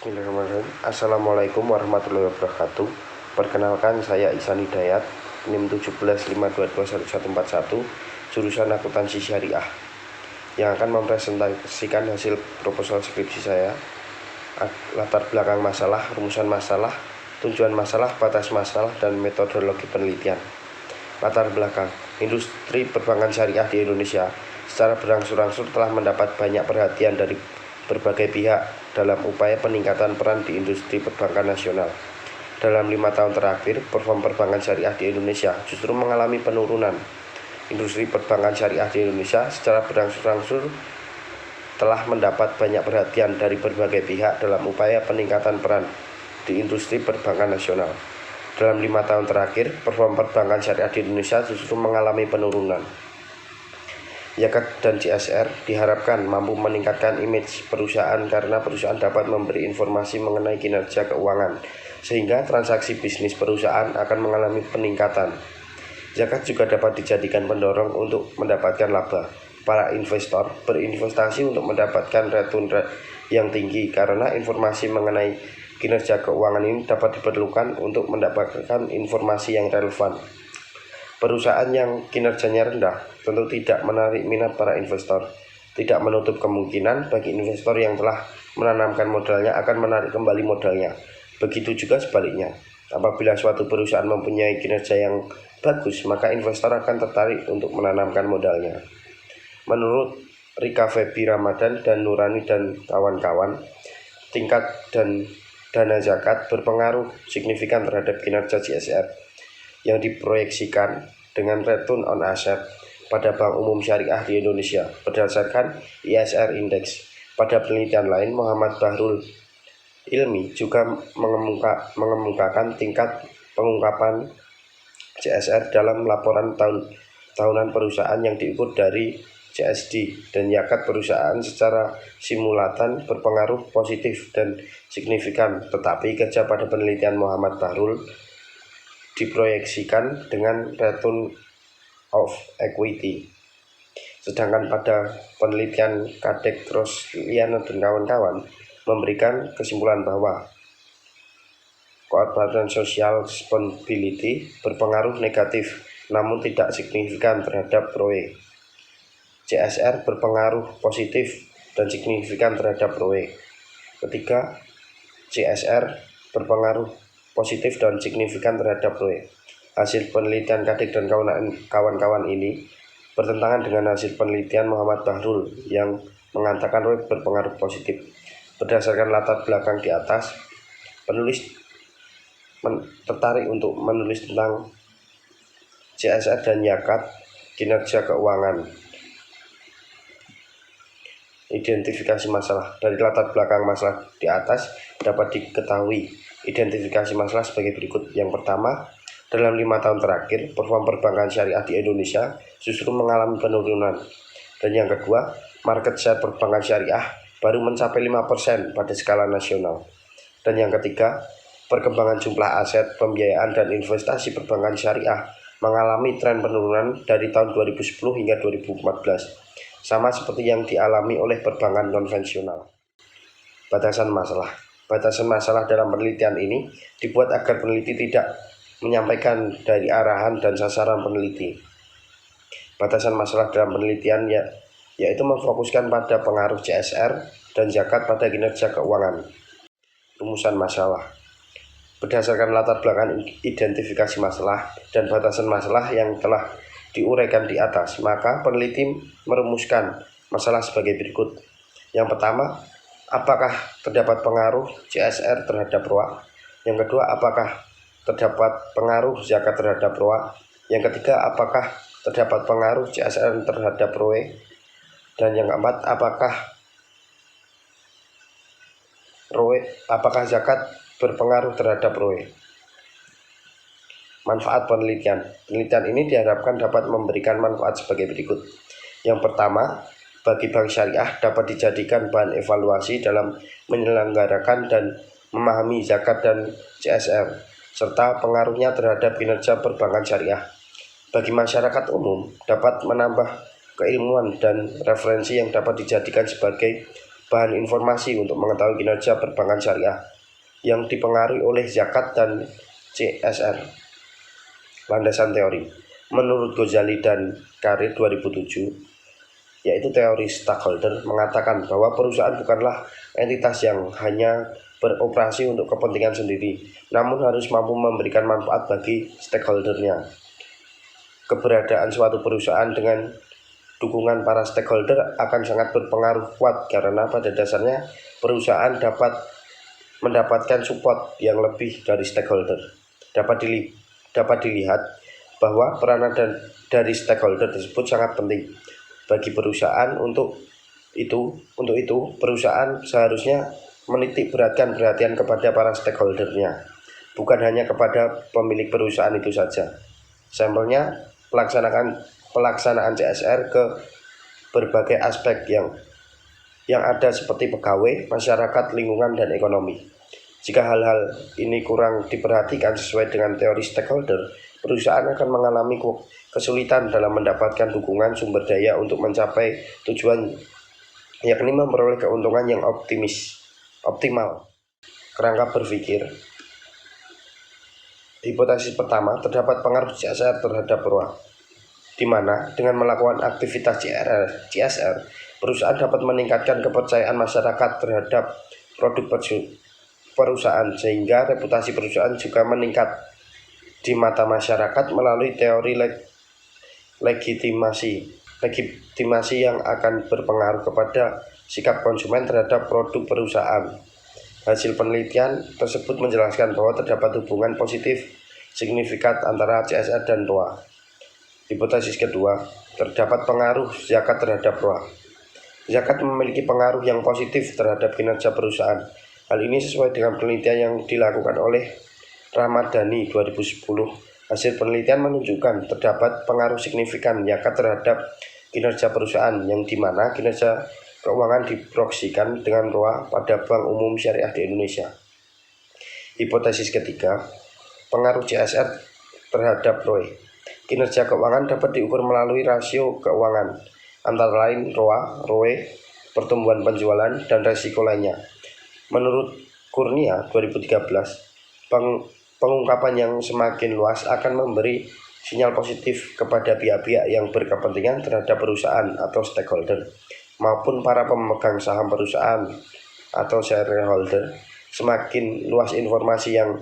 Bismillahirrahmanirrahim. Assalamualaikum warahmatullahi wabarakatuh. Perkenalkan, saya Ihsan Hidayat, NIM 17522141, jurusan akuntansi syariah, yang akan mempresentasikan hasil proposal skripsi saya. Latar belakang masalah, rumusan masalah, tujuan masalah, batas masalah, dan metodologi penelitian. Latar belakang, industri perbankan syariah di Indonesia secara berangsur-angsur telah mendapat banyak perhatian dari berbagai pihak dalam upaya peningkatan peran di industri perbankan nasional. Dalam 5 tahun terakhir, performa perbankan syariah di Indonesia justru mengalami penurunan. Industri perbankan syariah di Indonesia secara berangsur-angsur telah mendapat banyak perhatian dari berbagai pihak dalam upaya peningkatan peran di industri perbankan nasional. Dalam 5 tahun terakhir, performa perbankan syariah di Indonesia justru mengalami penurunan. YAKAT dan CSR diharapkan mampu meningkatkan image perusahaan karena perusahaan dapat memberi informasi mengenai kinerja keuangan, sehingga transaksi bisnis perusahaan akan mengalami peningkatan. YAKAT juga dapat dijadikan pendorong untuk mendapatkan laba. Para investor berinvestasi untuk mendapatkan return yang tinggi karena informasi mengenai kinerja keuangan ini dapat diperlukan untuk mendapatkan informasi yang relevan. Perusahaan yang kinerjanya rendah tentu tidak menarik minat para investor. Tidak menutup kemungkinan bagi investor yang telah menanamkan modalnya akan menarik kembali modalnya. Begitu juga sebaliknya. Apabila suatu perusahaan mempunyai kinerja yang bagus, maka investor akan tertarik untuk menanamkan modalnya. Menurut Rika Febi Ramadan dan Nurani dan kawan-kawan, tingkat dan dana zakat berpengaruh signifikan terhadap kinerja CSR yang diproyeksikan dengan return on asset pada Bank Umum Syariah di Indonesia berdasarkan ISR Index. Pada penelitian lain, Muhammad Bahrul Ilmi juga mengemukakan tingkat pengungkapan CSR dalam laporan tahunan perusahaan yang diukur dari CSD dan YAKAT perusahaan secara simultan berpengaruh positif dan signifikan, tetapi kerja pada penelitian Muhammad Bahrul diproyeksikan dengan return of equity. Sedangkan pada penelitian Kadek Rosliana dan kawan-kawan memberikan kesimpulan bahwa corporate social responsibility berpengaruh negatif namun tidak signifikan terhadap ROE. CSR berpengaruh positif dan signifikan terhadap ROE. Ketiga, CSR berpengaruh positif dan signifikan terhadap ROE. Hasil penelitian Kadek dan kawan-kawan ini bertentangan dengan hasil penelitian Muhammad Bahrul yang mengatakan ROE berpengaruh positif. Berdasarkan latar belakang di atas, penulis tertarik untuk menulis tentang CSR dan YAKAT kinerja keuangan. Identifikasi masalah. Dari latar belakang masalah di atas dapat diketahui identifikasi masalah sebagai berikut. Yang pertama, dalam 5 tahun terakhir, performa perbankan syariah di Indonesia justru mengalami penurunan. Dan yang kedua, market share perbankan syariah baru mencapai 5% pada skala nasional. Dan yang ketiga, perkembangan jumlah aset, pembiayaan, dan investasi perbankan syariah mengalami tren penurunan dari tahun 2010 hingga 2014. Sama seperti yang dialami oleh perbankan konvensional. Batasan masalah. Batasan masalah dalam penelitian ini dibuat agar peneliti tidak menyampaikan dari arahan dan sasaran peneliti. Batasan masalah dalam penelitian yaitu memfokuskan pada pengaruh CSR dan zakat pada kinerja keuangan. Rumusan masalah. Berdasarkan latar belakang identifikasi masalah dan batasan masalah yang telah diuraikan di atas, maka peneliti merumuskan masalah sebagai berikut. Yang pertama, apakah terdapat pengaruh CSR terhadap ROA? Yang kedua, apakah terdapat pengaruh zakat terhadap ROA? Yang ketiga, apakah terdapat pengaruh CSR terhadap ROE? Dan yang keempat, apakah zakat berpengaruh terhadap ROE? Manfaat penelitian. Penelitian ini diharapkan dapat memberikan manfaat sebagai berikut. Yang pertama, bagi bank syariah dapat dijadikan bahan evaluasi dalam menyelenggarakan dan memahami zakat dan CSR, serta pengaruhnya terhadap kinerja perbankan syariah. Bagi masyarakat umum, dapat menambah keilmuan dan referensi yang dapat dijadikan sebagai bahan informasi untuk mengetahui kinerja perbankan syariah yang dipengaruhi oleh zakat dan CSR. Landasan teori. Menurut Ghazali dan Karir 2007, yaitu teori stakeholder, mengatakan bahwa perusahaan bukanlah entitas yang hanya beroperasi untuk kepentingan sendiri, namun harus mampu memberikan manfaat bagi stakeholdernya. Keberadaan suatu perusahaan dengan dukungan para stakeholder akan sangat berpengaruh kuat karena pada dasarnya perusahaan dapat mendapatkan support yang lebih dari stakeholder. Dapat dilihat bahwa peranan dari stakeholder tersebut sangat penting bagi perusahaan. Untuk itu perusahaan seharusnya menitik beratkan perhatian kepada para stakeholdernya, bukan hanya kepada pemilik perusahaan itu saja. Sampelnya pelaksanaan CSR ke berbagai aspek yang ada seperti pegawai, masyarakat, lingkungan, dan ekonomi. Jika hal-hal ini kurang diperhatikan sesuai dengan teori stakeholder, perusahaan akan mengalami kesulitan dalam mendapatkan dukungan sumber daya untuk mencapai tujuan, yakni memperoleh keuntungan yang optimal. Kerangka berpikir. Hipotesis pertama, terdapat pengaruh CSR terhadap ROA, di mana dengan melakukan aktivitas CSR, perusahaan dapat meningkatkan kepercayaan masyarakat terhadap produk perusahaan, sehingga reputasi perusahaan juga meningkat di mata masyarakat melalui teori legitimasi yang akan berpengaruh kepada sikap konsumen terhadap produk perusahaan. Hasil penelitian tersebut menjelaskan bahwa terdapat hubungan positif signifikan antara CSR dan ROA. Hipotesis kedua, terdapat pengaruh zakat terhadap ROA. Zakat memiliki pengaruh yang positif terhadap kinerja perusahaan. Hal ini sesuai dengan penelitian yang dilakukan oleh Ramadhani 2010. Hasil penelitian menunjukkan terdapat pengaruh signifikan zakat terhadap kinerja perusahaan, yang dimana kinerja keuangan diproyeksikan dengan ROA pada Bank Umum Syariah di Indonesia. Hipotesis ketiga, pengaruh CSR terhadap ROE. Kinerja keuangan dapat diukur melalui rasio keuangan, antara lain ROA, ROE, pertumbuhan penjualan, dan resiko lainnya. Menurut Kurnia 2013, pengungkapan yang semakin luas akan memberi sinyal positif kepada pihak-pihak yang berkepentingan terhadap perusahaan atau stakeholder, maupun para pemegang saham perusahaan atau shareholder. Semakin luas informasi yang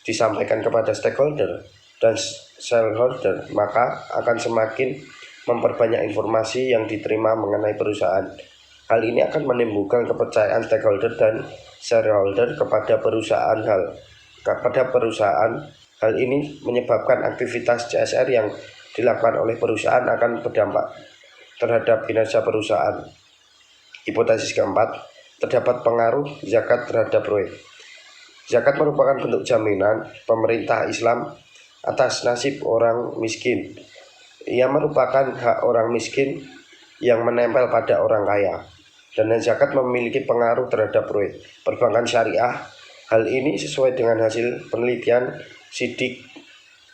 disampaikan kepada stakeholder dan shareholder, maka akan semakin memperbanyak informasi yang diterima mengenai perusahaan. Hal ini akan menimbulkan kepercayaan stakeholder dan shareholder kepada perusahaan. Hal ini menyebabkan aktivitas CSR yang dilakukan oleh perusahaan akan berdampak terhadap kinerja perusahaan. Hipotesis keempat, terdapat pengaruh zakat terhadap ROE. Zakat merupakan bentuk jaminan pemerintah Islam atas nasib orang miskin. Ia merupakan hak orang miskin yang menempel pada orang kaya, dan zakat memiliki pengaruh terhadap ROE perbankan syariah. Hal ini sesuai dengan hasil penelitian Siddiq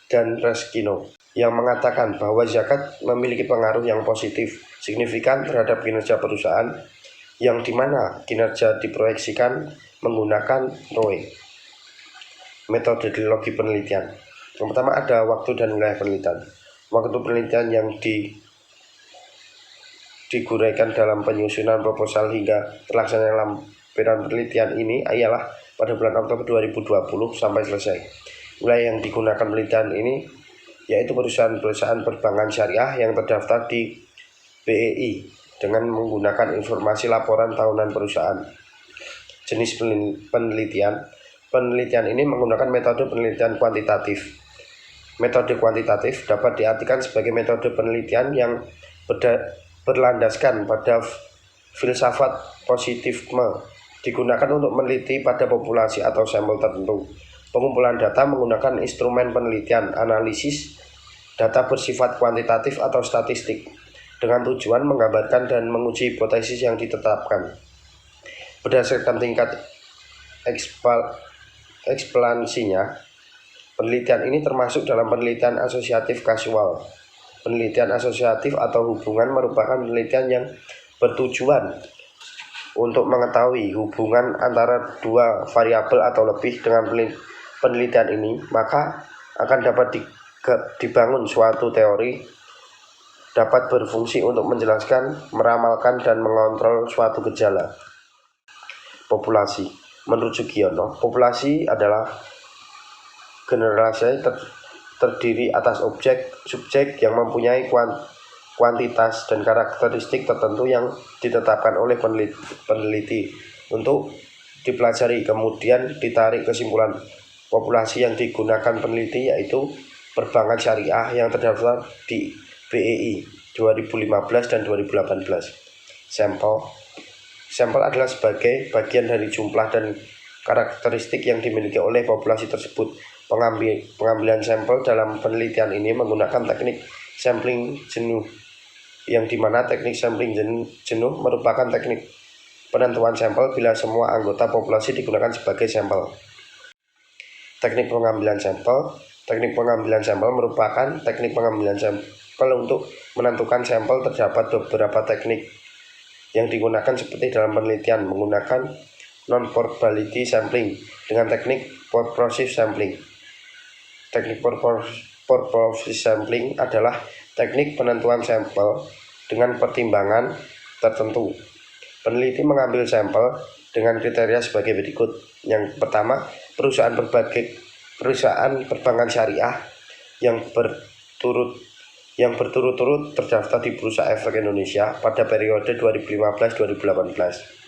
dan Reskino yang mengatakan bahwa zakat memiliki pengaruh yang positif signifikan terhadap kinerja perusahaan, yang dimana kinerja diproyeksikan menggunakan ROE. Metodologi penelitian. Yang pertama ada waktu dan wilayah penelitian. Waktu penelitian yang diguraikan dalam penyusunan proposal hingga terlaksananya lampiran penelitian ini ialah pada bulan Oktober 2020 sampai selesai. Wilayah yang digunakan penelitian ini yaitu perusahaan-perusahaan perbankan syariah yang terdaftar di BEI dengan menggunakan informasi laporan tahunan perusahaan. Jenis penelitian. Penelitian ini menggunakan metode penelitian kuantitatif. Metode kuantitatif dapat diartikan sebagai metode penelitian yang berlandaskan pada filsafat positifisme, digunakan untuk meneliti pada populasi atau sampel tertentu. Pengumpulan data menggunakan instrumen penelitian analisis data bersifat kuantitatif atau statistik, dengan tujuan menggambarkan dan menguji hipotesis yang ditetapkan. Berdasarkan tingkat ekspansinya, penelitian ini termasuk dalam penelitian asosiatif kasual. Penelitian asosiatif atau hubungan merupakan penelitian yang bertujuan Untuk mengetahui hubungan antara dua variabel atau lebih dengan penelitian ini, maka akan dapat dibangun suatu teori dapat berfungsi untuk menjelaskan, meramalkan, dan mengontrol suatu gejala. Populasi. Menurut Sugiono, populasi adalah generalisasi terdiri atas subjek yang mempunyai kuantitas dan karakteristik tertentu yang ditetapkan oleh peneliti untuk dipelajari, kemudian ditarik kesimpulan. Populasi yang digunakan peneliti yaitu perbankan syariah yang terdaftar di BEI 2015 dan 2018. Sampel adalah sebagai bagian dari jumlah dan karakteristik yang dimiliki oleh populasi tersebut. Pengambilan sampel dalam penelitian ini menggunakan teknik sampling jenuh, yang dimana teknik sampling jenuh merupakan teknik penentuan sampel bila semua anggota populasi digunakan sebagai sampel. Teknik pengambilan sampel merupakan teknik pengambilan sampel untuk menentukan sampel. Terdapat beberapa teknik yang digunakan seperti dalam penelitian menggunakan non-probability sampling dengan teknik purposive sampling. Teknik purposive sampling adalah teknik penentuan sampel dengan pertimbangan tertentu. Peneliti mengambil sampel dengan kriteria sebagai berikut. Yang pertama, perusahaan perbankan syariah yang berturut-turut terdaftar di Bursa Efek Indonesia pada periode 2015-2018.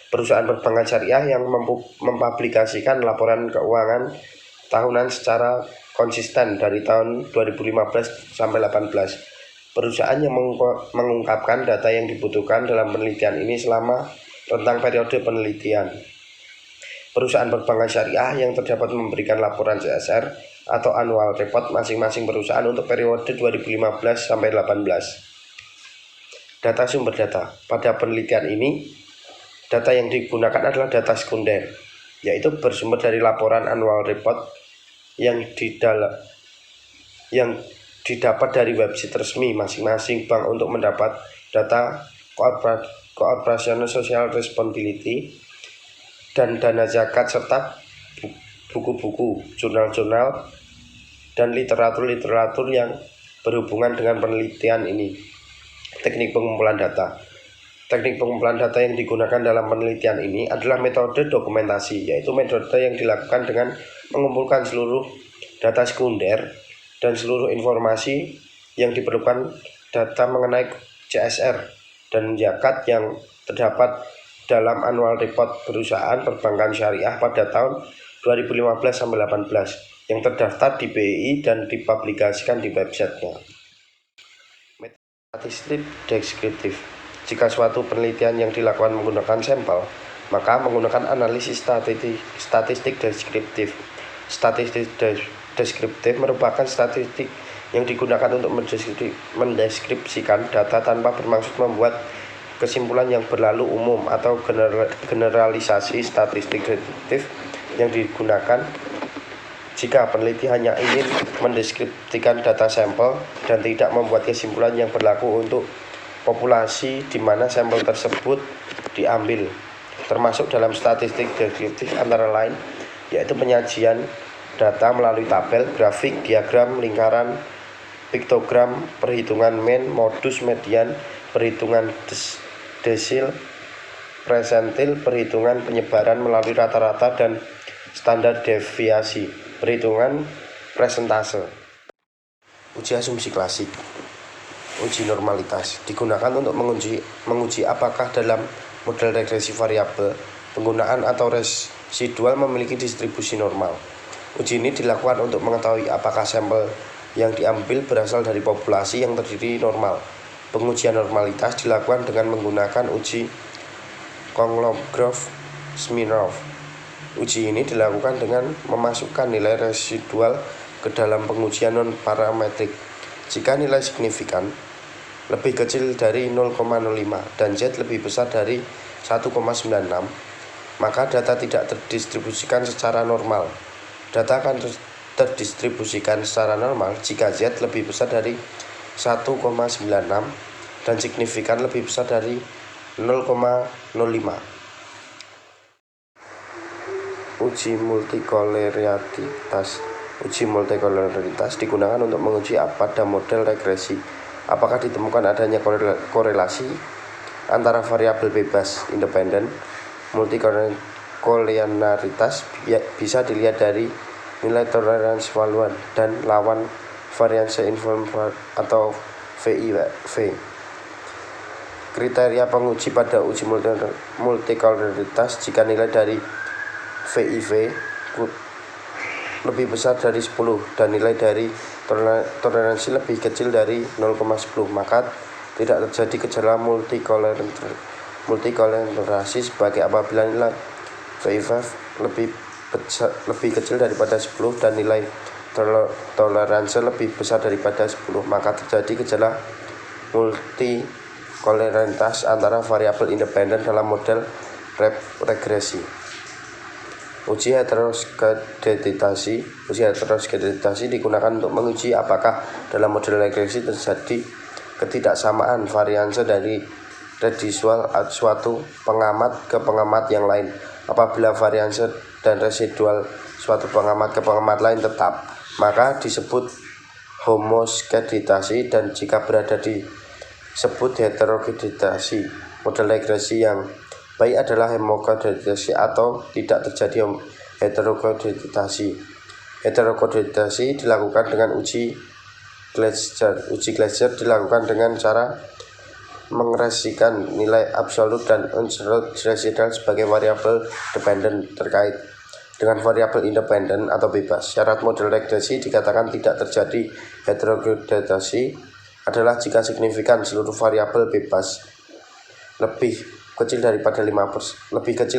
Perusahaan perbankan syariah yang mempublikasikan laporan keuangan tahunan secara konsisten dari tahun 2015 sampai 18. Perusahaan yang mengungkapkan data yang dibutuhkan dalam penelitian ini selama rentang periode penelitian. Perusahaan perbankan syariah yang terdapat memberikan laporan CSR atau annual report masing-masing perusahaan untuk periode 2015 sampai 18. Data sumber data. Pada penelitian ini, data yang digunakan adalah data sekunder, yaitu bersumber dari laporan annual report yang didapat dari website resmi masing-masing bank untuk mendapat data Corporation Social Responsibility dan dana zakat, serta buku-buku, jurnal-jurnal, dan literatur yang berhubungan dengan penelitian ini. Teknik pengumpulan data. Teknik pengumpulan data yang digunakan dalam penelitian ini adalah metode dokumentasi, yaitu metode yang dilakukan dengan mengumpulkan seluruh data sekunder dan seluruh informasi yang diperlukan data mengenai CSR dan zakat yang terdapat dalam annual report perusahaan perbankan syariah pada tahun 2015-18 yang terdaftar di BEI dan dipublikasikan di websitenya. Statistik deskriptif. Jika suatu penelitian yang dilakukan menggunakan sampel, maka menggunakan analisis statistik deskriptif. Statistik deskriptif merupakan statistik yang digunakan untuk mendeskripsikan data tanpa bermaksud membuat kesimpulan yang berlalu umum atau generalisasi. Statistik deskriptif yang digunakan jika peneliti hanya ingin mendeskripsikan data sampel dan tidak membuat kesimpulan yang berlaku untuk populasi di mana sampel tersebut diambil. Termasuk dalam statistik deskriptif antara lain yaitu penyajian data melalui tabel, grafik, diagram, lingkaran, piktogram, perhitungan mean, modus, median, perhitungan desil, persentil, perhitungan penyebaran melalui rata-rata dan standar deviasi, perhitungan presentase. Uji asumsi klasik. Uji normalitas digunakan untuk menguji apakah dalam model regresi variabel penggunaan atau residual memiliki distribusi normal. Uji ini dilakukan untuk mengetahui apakah sampel yang diambil berasal dari populasi yang terdiri normal. Pengujian normalitas dilakukan dengan menggunakan uji Kolmogorov-Smirnov. Uji ini dilakukan dengan memasukkan nilai residual ke dalam pengujian non-parametrik. Jika nilai signifikan lebih kecil dari 0,05 dan Z lebih besar dari 1,96, maka data tidak terdistribusikan secara normal. Data akan terdistribusikan secara normal jika Z lebih besar dari 1,96 dan signifikan lebih besar dari 0,05. Uji multikolerialitas. Uji multikolerialitas digunakan untuk menguji pada model regresi apakah ditemukan adanya korelasi antara variabel bebas independen. Multikolerialitas bisa dilihat dari nilai toleransi valuan dan lawan variansi informal atau VIV. Kriteria penguji pada uji multikolerialitas jika nilai dari VIV lebih besar dari 10 dan nilai dari toleransi lebih kecil dari 0,10, maka tidak terjadi gejala multikoleriasi sebagai apabila nilai VIV lebih kecil daripada 10 dan nilai toleransi lebih besar daripada 10, maka terjadi gejala multikolerialitas antara variabel independen dalam model regresi. Uji heteroskeditasi digunakan untuk menguji apakah dalam model regresi terjadi ketidaksamaan variansi dari residual suatu pengamat ke pengamat yang lain. Apabila variansi dan residual suatu pengamat ke pengamat lain tetap, maka disebut homoskeditasi, dan jika berada disebut heteroskeditasi. Model regresi yang baik adalah homoskeditasi atau tidak terjadi heteroskeditasi. Heteroskeditasi dilakukan dengan uji Gleiser. Uji Gleiser dilakukan dengan cara mengresikan nilai absolut dan absolute residual sebagai variabel dependen terkait dengan variabel independen atau bebas. Syarat model regresi dikatakan tidak terjadi heteroskeditasi adalah jika signifikan seluruh variabel bebas lebih kecil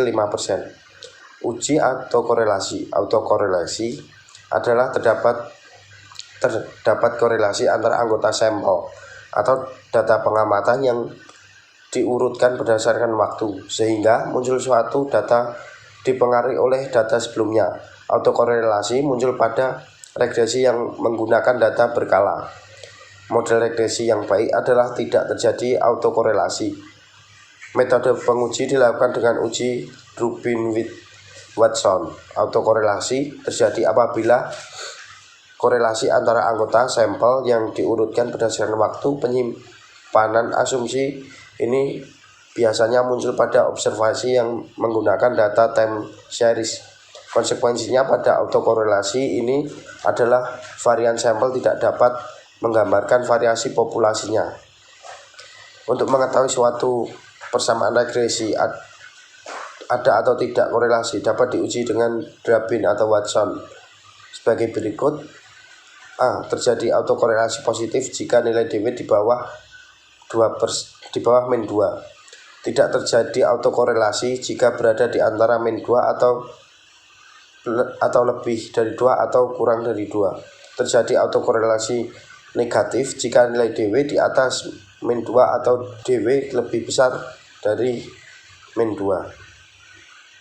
5%. Uji autokorelasi adalah terdapat korelasi antara anggota sampel atau data pengamatan yang diurutkan berdasarkan waktu, sehingga muncul suatu data dipengaruhi oleh data sebelumnya. Autokorelasi muncul pada regresi yang menggunakan data berkala. Model regresi yang baik adalah tidak terjadi autokorelasi. Metode penguji dilakukan dengan uji Rubin-Watson. Autokorelasi terjadi apabila korelasi antara anggota sampel yang diurutkan berdasarkan waktu penyimpanan asumsi ini biasanya muncul pada observasi yang menggunakan data time series. Konsekuensinya pada autokorelasi ini adalah varian sampel tidak dapat menggambarkan variasi populasinya. Untuk mengetahui suatu persamaan regresi ada atau tidak korelasi dapat diuji dengan Rubin atau Watson sebagai berikut. A. Terjadi autokorelasi positif jika nilai DW di bawah min 2. Tidak terjadi autokorelasi jika berada di antara min 2 atau lebih dari 2 atau kurang dari 2. Terjadi autokorelasi negatif jika nilai DW di atas min 2 atau DW lebih besar dari min 2.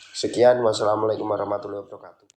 Sekian, wassalamualaikum warahmatullahi wabarakatuh.